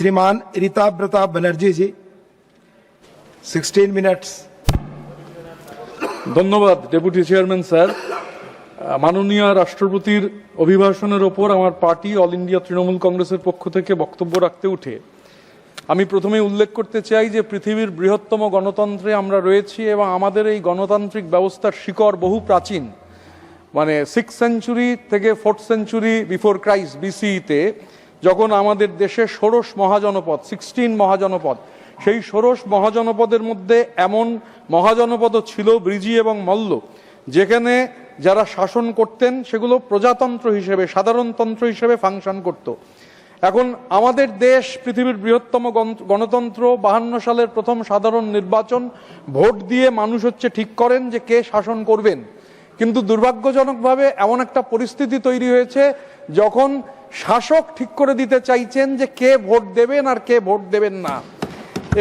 श्रीमान ऋताभ प्रताप बनर्जी जी 16 मिनट्स। ধন্যবাদ deputy chairman sir. মাননীয় রাষ্ট্রপতির অভিভাষণের ওপর আমার পার্টি অল ইন্ডিয়া তৃণমূল কংগ্রেসের পক্ষ থেকে বক্তব্য রাখতে উঠে আমি প্রথমে উল্লেখ করতে চাই যে পৃথিবীর বৃহত্তম গণতন্ত্রে আমরা রয়েছি এবং আমাদের এই গণতান্ত্রিক ব্যবস্থার শিকড় বহু প্রাচীন। মানে 6th সেঞ্চুরি থেকে 4th সেঞ্চুরি বিফোর ক্রাইস্ট বিসিইতে যখন আমাদের দেশে ষোড়শ মহাজনপদ 16 মহাজনপদ, সেই ষোড়শ মহাজনপদের মধ্যে এমন মহাজনপদও ছিল ব্রিজি এবং মল্ল, যেখানে যারা শাসন করতেন সেগুলো প্রজাতন্ত্র হিসেবে সাধারণতন্ত্র হিসেবে ফাংশন করত। এখন আমাদের দেশ পৃথিবীর বৃহত্তম গণতন্ত্র, 52 সালের প্রথম সাধারণ নির্বাচন, ভোট দিয়ে মানুষ ঠিক করেন যে কে শাসন করবেন। কিন্তু দুর্ভাগ্যজনকভাবে এমন একটা পরিস্থিতি তৈরি হয়েছে যখন শাসক ঠিক করে দিতে চাইছেন যে কে ভোট দেবেন আর কে ভোট দেবেন না।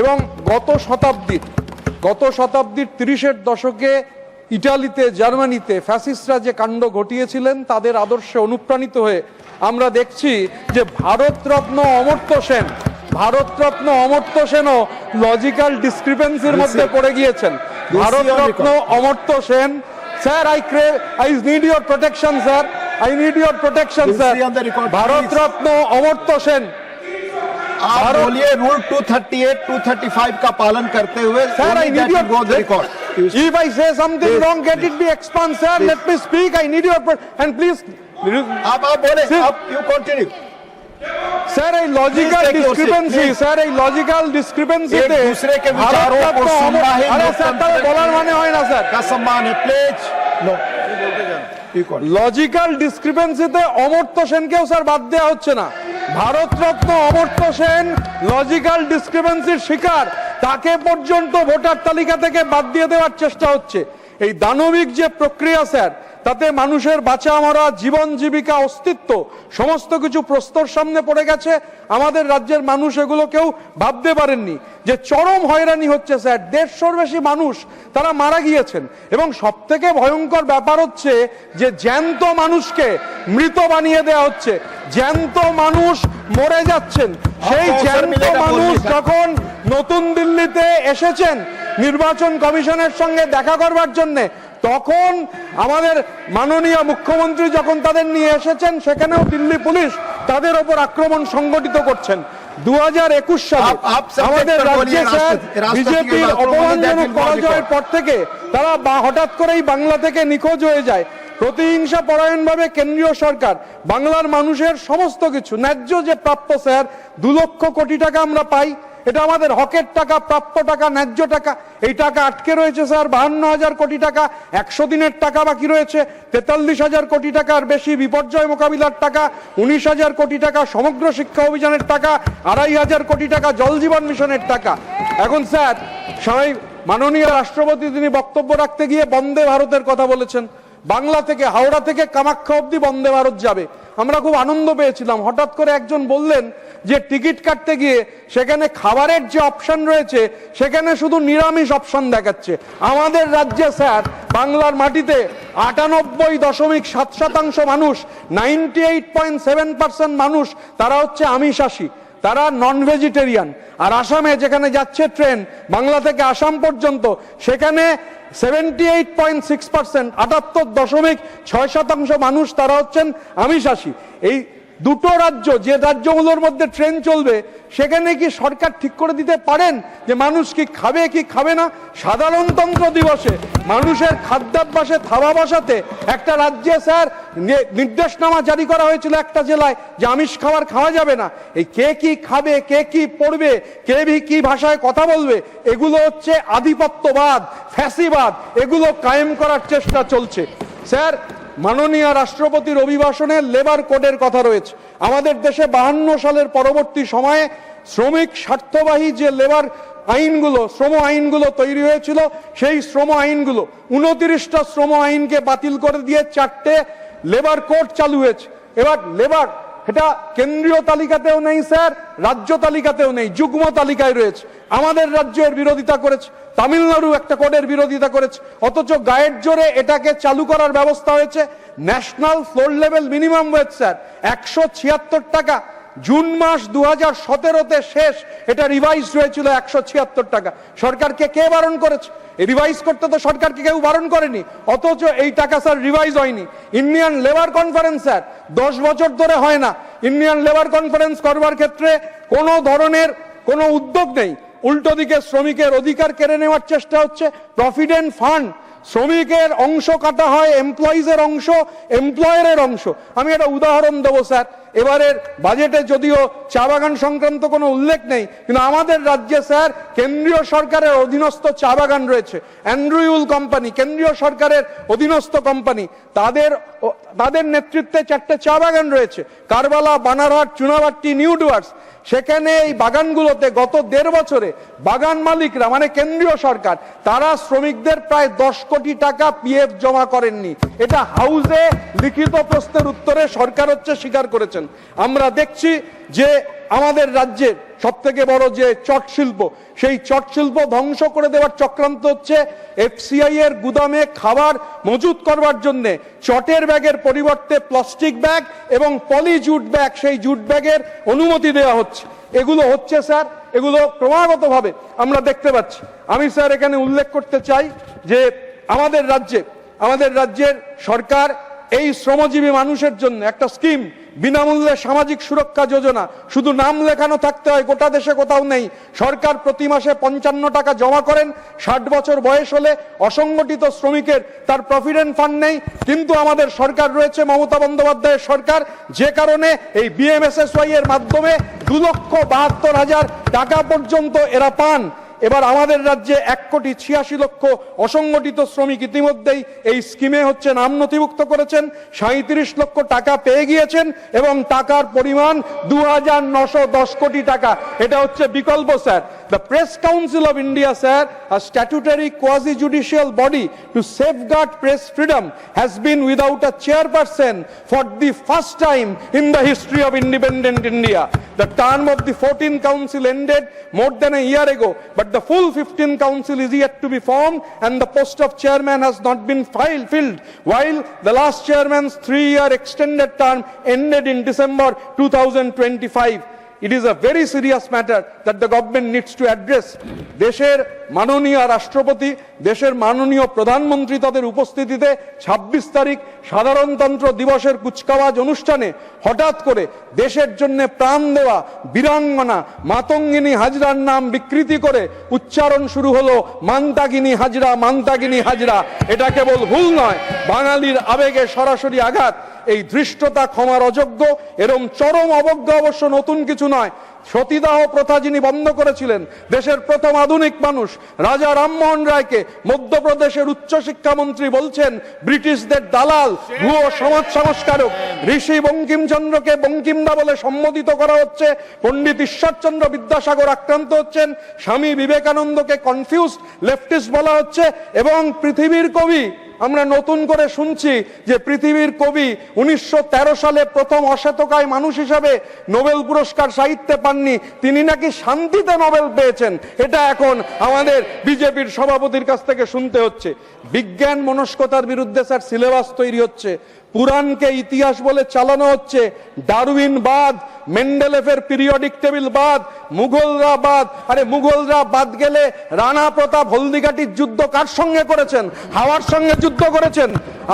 এবং গত শতাব্দীর 30-এর দশকে ইটালিতে, জার্মানিতে ফ্যাসিস্টরা যে কাণ্ড ঘটিয়েছিলেন তাদের আদর্শে অনুপ্রাণিত হয়ে আমরা দেখছি যে ভারতরত্ন অমর্ত্য সেনও লজিক্যাল ডিসক্রিপেন্সির মধ্যে পড়ে গিয়েছেন। Bharat Ratna Amartya Sen, sir I need your protection, sir. I need your protection, sir. Bharat Ratna Amartya Sen, आप बोलिए रूल 238, 235 का पालन करते हुए। Sir, I need your record. If I say something wrong, get it be expunged, sir. Let me speak. I need your and please. आप बोले, आप you continue. Sir, a logical discrepancy, sir, a logical discrepancy एक दूसरे के विचारों को सुनना ही लोकतंत्र बोलार माने হয় না স্যার, का सम्मान है। प्लीज नो, লজিক্যাল ডিসক্রিপেন্সিতে অমর্ত্য সেনকেও স্যার বাদ দেওয়া হচ্ছে না। ভারতরত্ন অমর্ত্য সেন লজিক্যাল ডিসক্রিপেন্সির শিকার, তাকে পর্যন্ত ভোটার তালিকা থেকে বাদ দিয়ে দেওয়ার চেষ্টা হচ্ছে। এই দানবিক যে প্রক্রিয়া স্যার, তাতে মানুষের বাঁচা মরা, জীবন জীবিকা, অস্তিত্ব সমস্ত কিছু প্রস্তর সামনে পড়ে গেছে। আমাদের রাজ্যের মানুষ এগুলো কেউ ভাবতে পারেননি যে চরম হয়রানি হচ্ছে স্যার। 150-র বেশি মানুষ তারা মারা গিয়েছেন এবং সব থেকে ভয়ঙ্কর ব্যাপার হচ্ছে যে জ্যান্ত মানুষকে মৃত বানিয়ে দেওয়া হচ্ছে, জ্যান্ত মানুষ মরে যাচ্ছেন। সেই জ্যান্ত মানুষ যখন নতুন দিল্লিতে এসেছেন নির্বাচন কমিশনের সঙ্গে দেখা করবার জন্যে, তখন আমাদের মাননীয় মুখ্যমন্ত্রী যখন তাদের নিয়ে এসেছেন, সেখানেও দিল্লি পুলিশ তাদের ওপর আক্রমণ সংগঠিত করছেন। 2021 সালে আমাদের রাজ্যে স্যার বিজেপির অপমানজনক পরাজয়ের পর থেকে তারা হঠাৎ করেই বাংলা থেকে নিখোঁজ হয়ে যায়। প্রতিহিংসা পরায়ণভাবে কেন্দ্রীয় সরকার বাংলার মানুষের সমস্ত কিছু ন্যায্য যে প্রাপ্য স্যার 2 লক্ষ কোটি টাকা আমরা পাই, এটা আমাদের হকের টাকা, প্রাপ্য টাকা, ন্যায্য টাকা, এই টাকা আটকে রয়েছে স্যার 52,000 কোটি টাকা। 100 দিনের টাকা বাকি রয়েছে 43,000 কোটি টাকার বেশি বিপর্যয় মোকাবিলার টাকা, 19,000 কোটি টাকা সমগ্র শিক্ষা অভিযানের টাকা, 2,500 কোটি টাকা জল জীবন মিশনের টাকা। এখন স্যার মাননীয় রাষ্ট্রপতি তিনি বক্তব্য রাখতে গিয়ে বন্দে ভারতের কথা বলেছেন। বাংলা থেকে, হাওড়া থেকে কামাখ্যা অব্দি বন্দে ভারত যাবে। আমরা খুব আনন্দ পেয়েছিলাম। হঠাৎ করে একজন বললেন যে টিকিট কাটতে গিয়ে সেখানে খাবারের যে অপশন রয়েছে সেখানে শুধু নিরামিষ অপশন দেখাচ্ছে। আমাদের রাজ্যে স্যার বাংলার মাটিতে 98.7% মানুষ, 98.7% মানুষ তারা আমিষাশী, তারা নন ভেজিটেরিয়ান। আর আসামে যেখানে যাচ্ছে ট্রেন বাংলা থেকে আসাম পর্যন্ত, সেখানে 78.6%, 78.6% মানুষ তারা আমিষাশী। এই দুটো রাজ্য, যে রাজ্যগুলোর মধ্যে ট্রেন চলবে, সেখানে কি সরকার ঠিক করে দিতে পারেন যে মানুষ কি খাবে কি খাবে না? সাধারণতন্ত্র দিবসে মানুষের খাদ্যাভ্যাসে থাবা বসাতে একটা রাজ্যে স্যার নির্দেশনামা জারি করা হয়েছিল একটা জেলায় যে আমিষ খাওয়া যাবে না। এই কে কি খাবে, কে কি পড়বে, কে কি ভাষায় কথা বলবে, এগুলো আধিপত্যবাদ, ফ্যাসিবাদ, এগুলো কায়েম করার চেষ্টা চলছে। স্যার মাননীয় রাষ্ট্রপতির অভিভাষণে লেবার কোডের কথা রয়েছে। আমাদের দেশে 52 সালের পরবর্তী সময়ে শ্রমিক স্বার্থবাহী যে লেবার আইনগুলো, শ্রম আইনগুলো তৈরি হয়েছিল, সেই শ্রম আইনগুলো 29টা শ্রম আইনকে বাতিল করে দিয়ে 4টে লেবার কোড চালু হয়েছে। এবার লেবার এটা কেন্দ্রীয় তালিকাতেও নেই স্যার, রাজ্য তালিকাতেও নেই, যুগ্ম তালিকায় রয়েছে। আমাদের রাজ্যের বিরোধিতা করেছে, তামিলনাড়ু একটা কোডের বিরোধিতা করেছে, অথচ গায়ের জোরে এটাকে চালু করার ব্যবস্থা হয়েছে। National floor level minimum wedge sir 176 টাকা। জুন মাস 2017-তে শেষ, এটা রিভাইজ হয়েছিল 176 টাকা। সরকারকে কে বারণ করেছে? রিভাইজ করতে তো সরকারকে কেউ বারণ করেনি, অথচ এই টাকা স্যার রিভাইজ হয়নি। ইন্ডিয়ান লেবার কনফারেন্স স্যার 10 বছর ধরে হয় না। ইন্ডিয়ান লেবার কনফারেন্স করবার ক্ষেত্রে কোনো ধরনের কোনো উদ্যোগ নেই, উল্টো দিকে শ্রমিকের অধিকার কেড়ে নেওয়ার চেষ্টা হচ্ছে। প্রভিডেন্ট ফান্ড, শ্রমিকের অংশ কাটা হয়, এমপ্লয়িজের অংশ, এমপ্লয়ারের অংশ। আমি একটা উদাহরণ দেবো স্যার, এবারের বাজেটে যদিও চা বাগান সংক্রান্ত কোনো উল্লেখ নেই, কিন্তু আমাদের রাজ্যে স্যার কেন্দ্রীয় সরকারের অধীনস্থ চা বাগান রয়েছে। অ্যান্ড্রুইউল কোম্পানি কেন্দ্রীয় সরকারের অধীনস্থ কোম্পানি, তাদের নেতৃত্বে 4টে চা বাগান রয়েছে, কারবালা, বানারহাট, চুনাভাট্টি, নিউ ডুয়ার্স। সেখানে এই বাগানগুলোতে গত 1.5 বছরে বাগান মালিকরা মানে কেন্দ্রীয় সরকার তারা শ্রমিকদের প্রায় 10 কোটি টাকা পিএফ জমা করেননি। এটা হাউসে লিখিত প্রশ্নের উত্তরে সরকার স্বীকার করেছেন। আমরা দেখছি যে আমাদের রাজ্যের সব থেকে বড় যে চট শিল্প, সেই চট শিল্প ধ্বংস করে দেওয়ার চক্রান্ত হচ্ছে। এফসিআই এর গুদামে খাবার মজুত করবার জন্য চটের ব্যাগের পরিবর্তে প্লাস্টিক ব্যাগ এবং পলি জুট ব্যাগ, সেই জুট ব্যাগের অনুমতি দেওয়া হচ্ছে। এগুলো হচ্ছে স্যার, এগুলো ক্রমাগতভাবে আমরা দেখতে পাচ্ছি। আমি স্যার এখানে উল্লেখ করতে চাই যে আমাদের রাজ্যের সরকার এই শ্রমজীবী মানুষের জন্য একটা স্কিম, বিনামূল্যে সামাজিক সুরক্ষা যোজনা, শুধু নাম লেখানো থাকতে হয়, গোটা দেশে কোথাও নেই। সরকার প্রতি মাসে 55 টাকা জমা করেন। 60 বছর বয়স হলে অসংগঠিত শ্রমিকের তার প্রভিডেন্ট ফান্ড নেই, কিন্তু আমাদের সরকার রয়েছে, মমতা বন্দ্যোপাধ্যায়ের সরকার, যে কারণে এই বিএমএসএসওয়াই এর মাধ্যমে 2,72,000 টাকা পর্যন্ত এরা পান। এবার আমাদের রাজ্যে 1,86,00,000 অসংগঠিত শ্রমিক ইতিমধ্যেই এই স্কিমে নাম নথিভুক্ত করেছেন, 37 লক্ষ টাকা পেয়ে গিয়েছেন এবং টাকার পরিমাণ 2,910 কোটি টাকা। এটা হচ্ছে বিকল্প sir. The Press Council of India, sir, a statutory quasi-judicial body to safeguard press freedom, has been without a chairperson for the first time in the history of independent India. The term of the 14th council ended more than a year ago, but the full 15th council is yet to be formed and the post of chairman has not been filled, while the last chairman's 3-year extended term ended in December 2025. It is a very serious matter that the government needs to address. দেশের মাননীয় রাষ্ট্রপতি, দেশের মাননীয় প্রধানমন্ত্রী তাদের উপস্থিতিতে 26 তারিখ সাধারণতন্ত্র দিবসের কুচকাওয়াজ অনুষ্ঠানে হঠাৎ করে দেশের জন্য প্রাণ দেওয়া বীরাঙ্গনা মাতঙ্গিনী হাজরার নাম বিকৃতি করে উচ্চারণ শুরু হলো মান্তাগিনী হাজরা, মান্তাগিনী হাজরা। এটা কেবল ভুল নয়, বাঙালির আবেগে সরাসরি আঘাত। এই ধৃষ্টতা ক্ষমার অযোগ্য। এরম চরম অবজ্ঞা অবশ্য নতুন কিছু নয়। সতীদাহ প্রথা যিনি বন্ধ করেছিলেন, দেশের প্রথম আধুনিক মানুষ রাজা রামমোহন রায়কে মধ্যপ্রদেশের উচ্চশিক্ষামন্ত্রী বলছেন ব্রিটিশদের দালাল, ভুয়ো সমাজ সংস্কারক। ঋষি বঙ্কিমচন্দ্রকে বঙ্কিমদা বলে সম্বোধিত করা হচ্ছে। পণ্ডিত ঈশ্বরচন্দ্র বিদ্যাসাগর আক্রান্ত হচ্ছেন। স্বামী বিবেকানন্দকে কনফিউজড লেফটিস্ট বলা হচ্ছে। এবং পৃথিবীর কবি, আমরা নতুন করে শুনছি যে পৃথিবীর কবি 1913 সালে প্রথম অশ্বেতকায় মানুষ হিসাবে নোবেল পুরস্কার সাহিত্যে পাননি, তিনি নাকি শান্তিতে নোবেল পেয়েছেন। এটা এখন আমাদের বিজেপির সভাপতির কাছ থেকে শুনতে হচ্ছে। বিজ্ঞান মনস্কতার বিরুদ্ধে স্যার সিলেবাস তৈরি হচ্ছে, পুরাণকে ইতিহাস বলে চালানো হচ্ছে। ডারউইন বাদ, মেন্ডেলেফের পিরিয়ডিক টেবিল বাদ, মুঘলরা বাদ। আরে মুঘলরা বাদ গেলে রানা প্রতাপ হলদিঘাটির যুদ্ধ কার সঙ্গে করেছেন? হাওয়ার সঙ্গে যুদ্ধ করেছেন।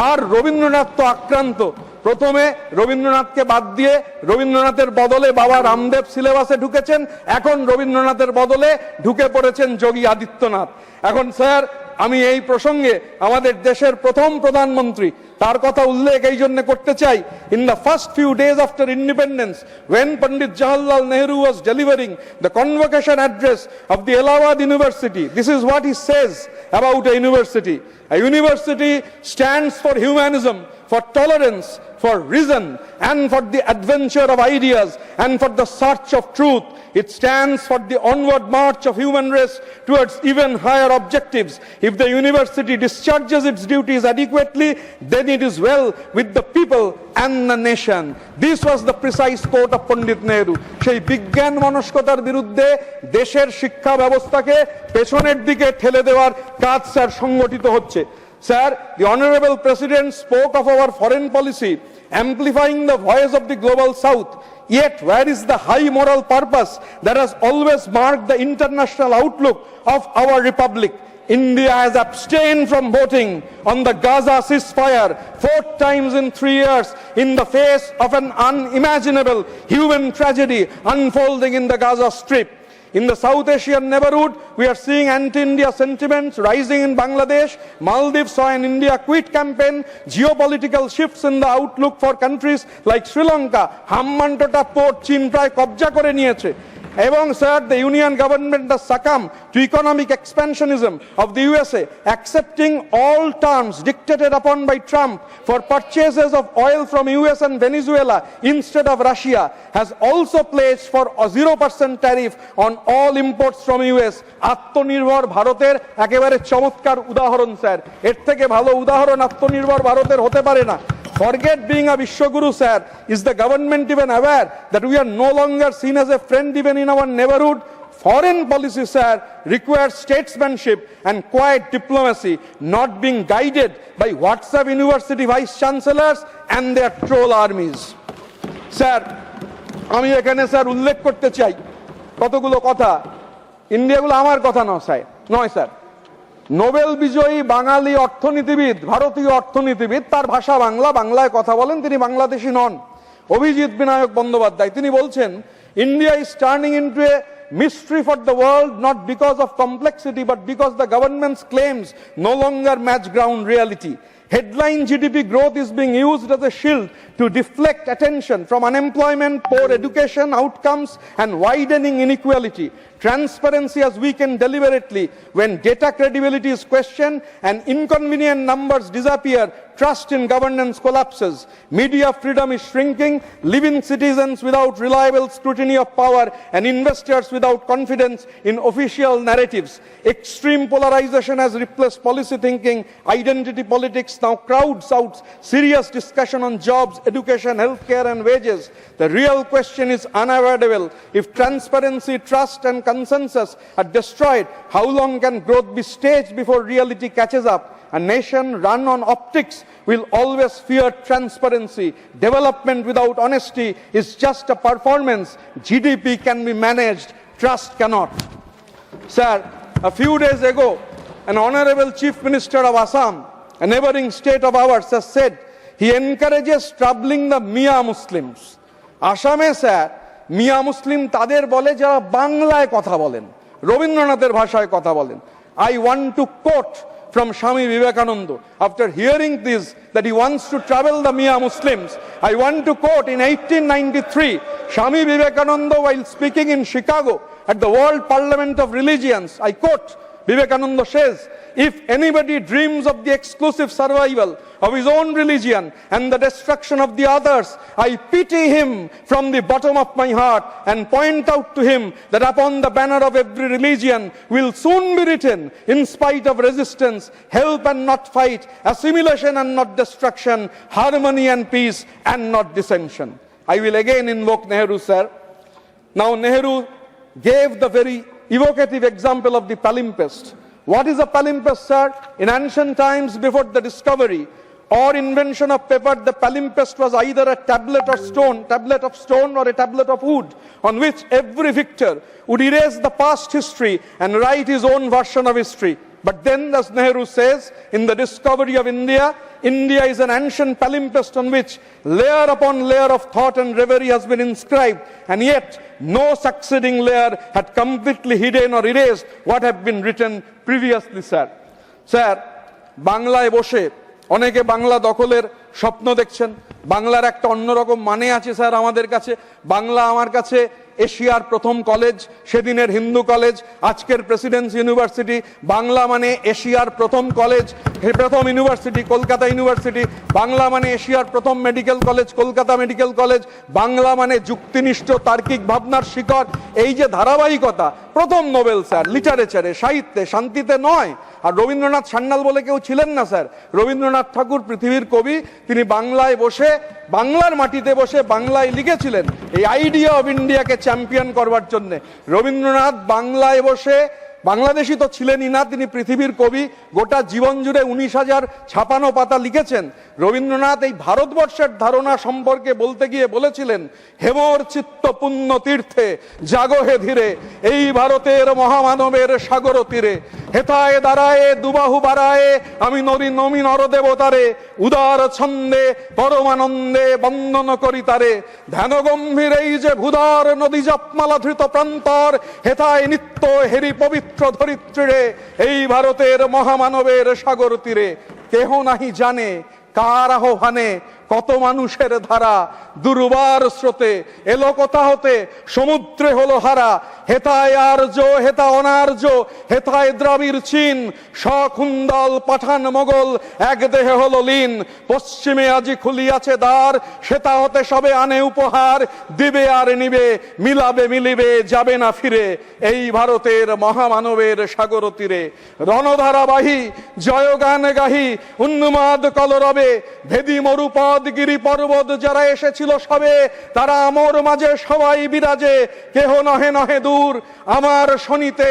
আর রবীন্দ্রনাথ তো আক্রান্ত। প্রথমে রবীন্দ্রনাথকে বাদ দিয়ে রবীন্দ্রনাথের বদলে বাবা রামদেব সিলেবাসে ঢুকেছেন, এখন রবীন্দ্রনাথের বদলে ঢুকে পড়েছেন যোগী আদিত্যনাথ। এখন স্যার আমি এই প্রসঙ্গে আমাদের দেশের প্রথম প্রধানমন্ত্রী তার কথা উল্লেখ এই জন্য করতে চাই। In the first few days after independence, when Pandit Jawaharlal Nehru was delivering the convocation address of the Allahabad University, this is what he says about a university. A university stands for humanism, for tolerance, for reason, and for the adventure of ideas, and for the search of truth. It stands for the onward march of human race towards even higher objectives. If the university discharges its duties adequately, then it is well with the people and the nation. This was the precise quote of Pandit Nehru. সেই বিজ্ঞান মনস্কতার বিরুদ্ধে দেশের শিক্ষা ব্যবস্থাকে পেছনের দিকে ঠেলে দেওয়ার কাজ স্যার সংগঠিত হচ্ছে। Sir, the Honorable President spoke of our foreign policy, amplifying the voice of the global South. Yet, where is the high moral purpose that has always marked the international outlook of our republic? India has abstained from voting on the Gaza ceasefire 4 times in 3 years in the face of an unimaginable human tragedy unfolding in the Gaza Strip. In the South Asian neighborhood, we are seeing anti-India sentiments rising in Bangladesh. Maldives saw an India quit campaign, geopolitical shifts in the outlook for countries like Sri Lanka. Hammantota port Chin pray কবজা করে নিয়েছে। এবং sir, the union government has succumbed to economic expansionism of the USA, accepting all terms dictated upon by Trump for purchases of oil from US and Venezuela instead of Russia, has also pledged for a 0% tariff on all imports from US. আত্মনির্ভর ভারতের একেবারে চমৎকার উদাহরণ sir. এর থেকে ভালো উদাহরণ আত্মনির্ভর ভারতের হতে পারে না। Forget being a Vishwaguru, sir. Is the government even aware that we are no longer seen as a friend even in our neighborhood? Foreign policy, sir, requires statesmanship and quiet diplomacy, not being guided by WhatsApp university vice chancellors and their troll armies. Sir, আমি এখানে sir উল্লেখ করতে চাই কতগুলো কথা। ইন্ডিয়াগুলো আমার কথা নয় স্যার। নোবেল বিজয়ী বাঙালি অর্থনীতিবিদ, ভারতীয় অর্থনীতিবিদ, তার ভাষা বাংলা, বাংলায় কথা বলেন, তিনি বাংলাদেশী নন, অভিজিৎ বিনায়ক বন্দ্যোপাধ্যায়। তিনি বলছেন, India is turning into a mystery for the world, not because of complexity but because the government's claims no longer match ground reality. Headline GDP growth is being used as a shield to deflect attention from unemployment, poor education outcomes and widening inequality. Transparency has weakened deliberately. When data credibility is questioned and inconvenient numbers disappear, trust in governance collapses. Media freedom is shrinking, living citizens without reliable scrutiny of power and investors without confidence in official narratives. Extreme polarization has replaced policy thinking. Identity politics now crowds out serious discussion on jobs, education, healthcare and wages. The real question is unavoidable. If transparency, trust and consensus are destroyed, how long can growth be staged before reality catches up? A nation run on optics will always fear transparency. Development without honesty is just a performance. GDP can be managed, trust cannot. Sir, a few days ago, an honorable Chief Minister of Assam, a neighboring state of ours, has said he encourages troubling the Mia Muslims. আসামে sir মিয়া মুসলিম তাদের বলে যারা বাংলায় কথা বলেন, রবীন্দ্রনাথের ভাষায় কথা বলেন। I want to quote from Swami Vivekananda. After hearing this, that he wants to trouble the Mia Muslims, I want to quote in 1893, Swami Vivekananda, while speaking in Chicago at the World Parliament of Religions, I quote, Vivekananda says, if anybody dreams of the exclusive survival of his own religion and the destruction of the others, I pity him from the bottom of my heart and point out to him that upon the banner of every religion will soon be written, in spite of resistance, help and not fight, assimilation and not destruction, harmony and peace and not dissension. I will again invoke Nehru, sir. Now Nehru gave the very evocative example of the palimpsest. What is a palimpsest, sir? In ancient times, before the discovery or invention of paper, the palimpsest was either a tablet of stone or a tablet of wood, on which every victor would erase the past history and write his own version of history. But then, as Nehru says, in the discovery of India, India is an ancient palimpsest on which layer upon layer of thought and reverie has been inscribed, and yet no succeeding layer had completely hidden or erased what had been written previously, sir. Sir, বাংলায় বসে অনেকে বাংলা দখলের স্বপ্ন দেখছেন। বাংলার একটা অন্যরকম মানে আছে স্যার আমাদের কাছে। বাংলা আমার কাছে এশিয়ার প্রথম কলেজ, সেদিনের হিন্দু কলেজ, আজকের প্রেসিডেন্সি ইউনিভার্সিটি। বাংলা মানে এশিয়ার প্রথম কলেজ, প্রথম ইউনিভার্সিটি কলকাতা ইউনিভার্সিটি। বাংলা মানে এশিয়ার প্রথম medical college, Kolkata medical college. Bangla মানে যুক্তিনিষ্ঠ তার্কিক ভাবনার শিকড়। এই যে ধারাবাহিকতা, প্রথম নোবেল স্যার লিটারেচারে, সাহিত্যে, শান্তিতে নয়। আর রবীন্দ্রনাথ সান্যাল বলে কেউ ছিলেন না স্যার। রবীন্দ্রনাথ ঠাকুর পৃথিবীর কবি, তিনি বাংলায় বসে, বাংলার মাটিতে বসে বাংলায় লিখেছিলেন এই আইডিয়া অফ ইন্ডিয়াকে চ্যাম্পিয়ন করবার জন্য। রবীন্দ্রনাথ বাংলায় বসে বাংলাদেশি তো ছিলেনই না, তিনি পৃথিবীর কবি। গোটা জীবন জুড়ে 19,000 ছাপানো পাতা লিখেছেন। রবীন্দ্রনাথ এই ভারতবর্ষের ধারণা সম্পর্কে বলতে গিয়ে বলেছিলেন, হেমর চিত্ত পুণ্য তীর্থে জাগো হে ধীরে, এই ভারতের মহামানবের সাগর তীরে, হেথায় দাঁড়ায় দুবাহু বাড়ায় আমি নমি নরদেবতারে, উদার ছন্দে পরমানন্দে বন্দন করি তারে, ধ্যান গম্ভীর এই যে ভূধর নদী জপমালা ধৃত প্রান্তর, হেথায় নিত্য হেরি পবিত্র ধরিত্রীরে, এই ভারতের মহামানবের সাগর তীরে। কেহ নাহি জানে কার আহ্বানে কত মানুষের ধারা, দুর্বার স্রোতে এলো কোথা হতে সমুদ্রে হলো হারা, হেথায় আর্য হেথা অনার্য, হেথায় দ্রাবিড় চীন, সখুন্দল পাঠান মোগল এক দেহে হলো লীন, পশ্চিমে আজি খুলিয়াছে দ্বার, সেটা হতে সবে আনে উপহার, দিবে আর নিবে মিলাবে মিলিবে যাবে না ফিরে, এই ভারতের মহামানবের সাগর তীরে। রণধারাবাহী জয়গান গাহি উন্মাদ কলরবে, ভেদি মরুপদ গিরি পর্বত যারা এসেছিল সবে, তারা আমর মাঝে সবাই বিরাজে, কেহ নহে নহে দূর আমার শনিতে,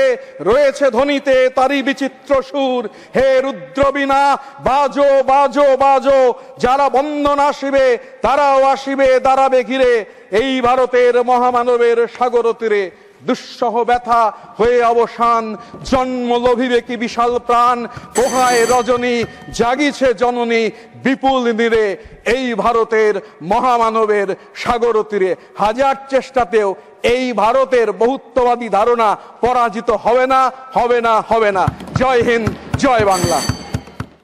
রয়েছে ধ্বনিতে তারই বিচিত্র সুর, হে রুদ্রবীণা বাজো বাজো বাজো, যারা বন্দন আসিবে তারাও আসিবে দাঁড়াবে ঘিরে, এই ভারতের মহামানবের সাগর তীরে। দুঃসহ ব্যথা হয়ে অবসান, জন্ম লোভিবে কি বিশাল প্রাণ, পোহায় রজনী জাগিছে জননী বিপুল নীরে, এই ভারতের মহামানবের সাগর তীরে। হাজার চেষ্টাতেও এই ভারতের বহুত্ববাদী ধারণা পরাজিত হবে না, হবে না, হবে না। জয় হিন্দ, জয় বাংলা।